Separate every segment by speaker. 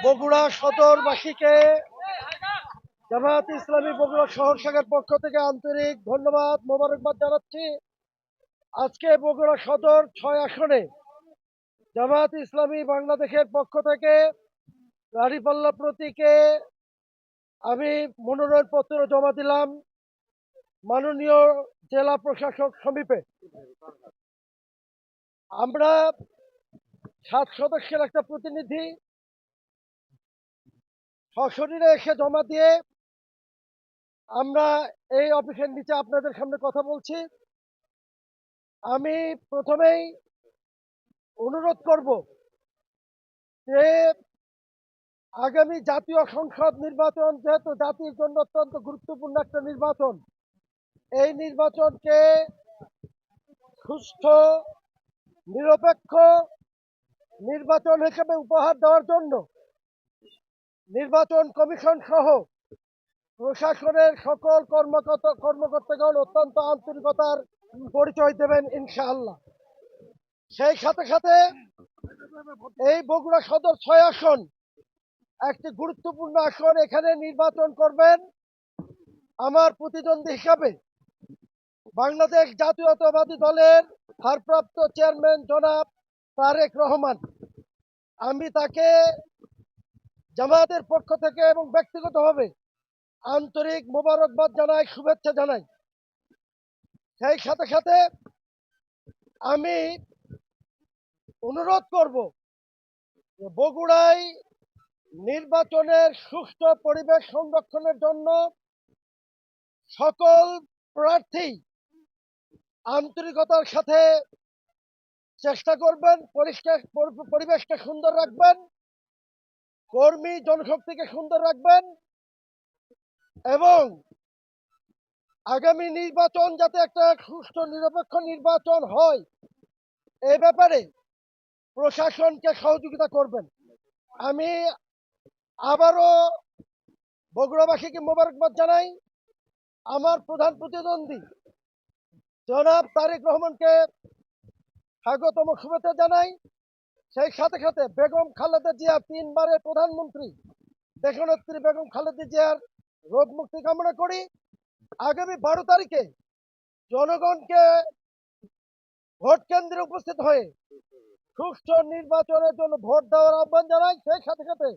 Speaker 1: বগুড়া সদরবাসীকে জামায়াত ইসলামী বগুড়া শহর শাখার পক্ষ থেকে আন্তরিক ধন্যবাদ, মোবারকবাদ জানাচ্ছি। আজকে বগুড়া সদর ৬ আসনে জামায়াত ইসলামী বাংলাদেশের পক্ষ থেকে দাঁড়িপাল্লা প্রতীকে আমি মনোনয়নপত্র জমা দিলাম মাননীয় জেলা প্রশাসক সমীপে। আমরা 7 সদস্যের একটা প্রতিনিধি সশরীরে এসে জমা দিয়ে আমরা এই অফিসের নিচে আপনাদের সামনে কথা বলছি। আমি প্রথমেই অনুরোধ করব যে আগামী জাতীয় সংসদ নির্বাচন যেহেতু জাতির জন্য অত্যন্ত গুরুত্বপূর্ণ একটা নির্বাচন, এই নির্বাচনকে সুষ্ঠু নিরপেক্ষ নির্বাচন হিসেবে উপহার দেওয়ার জন্য নির্বাচন কমিশন সহ প্রশাসনের সকল কর্মকর্তাগণ অত্যন্ত আন্তরিকতার পরিচয় দেবেন ইনশাআল্লাহ। সেই সাথে সাথে এই বগুড়া সদর ৬ আসন একটি গুরুত্বপূর্ণ আসন, এখানে নির্বাচন করবেন আমার প্রতিদ্বন্দ্বী হিসাবে বাংলাদেশ জাতীয়তাবাদী দলের ভারপ্রাপ্ত চেয়ারম্যান জনাব তারেক রহমান। আমি তাকে জামায়াতের পক্ষ থেকে এবং ব্যক্তিগতভাবে আন্তরিক মোবারকবাদ জানাই, শুভেচ্ছা জানাই। সেই সাথে সাথে আমি অনুরোধ করব বগুড়ায় নির্বাচনের সুষ্ঠু পরিবেশ সংরক্ষণের জন্য সকল প্রার্থী আন্তরিকতার সাথে চেষ্টা করবেন, পরিবেশকে সুন্দর রাখবেন, কর্মী জনশক্তিকে সুন্দর রাখবেন এবং আগামী নির্বাচন যাতে একটা সুষ্ঠু নিরপেক্ষ নির্বাচন হয় এই ব্যাপারে প্রশাসনকে সহযোগিতা করবেন। আমি আবারও বগুড়াবাসীকে মোবারকবাদ জানাই। আমার প্রধান প্রতিদ্বন্দ্বী জনাব তারেক রহমানকে স্বাগতম শুভেচ্ছা জানাই। সেই সাথে সাথে বেগম খালেদা জিয়া, 3 বারের প্রধানমন্ত্রী দেশনেত্রী বেগম খালেদা জিয়ার রোগ মুক্তি কামনা করি। আগামী 12 তারিখে জনগণকে ভোট কেন্দ্রে উপস্থিত হয়ে সুষ্ঠু নির্বাচনের জন্য ভোট দেওয়ার আহ্বান জানাই। সেই সাথে সাথে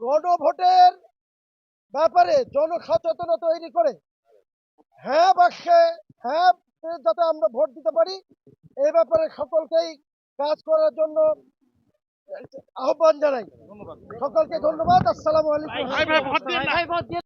Speaker 1: গণভোটের ব্যাপারে জনসচেতনতা তৈরি করে হ্যাঁ বাক্সে হ্যাঁ যাতে আমরা ভোট দিতে পারি এই ব্যাপারে সকলকেই কাজ করার জন্য আহ্বান জানাই। সকলকে ধন্যবাদ। আসসালামু আলাইকুম।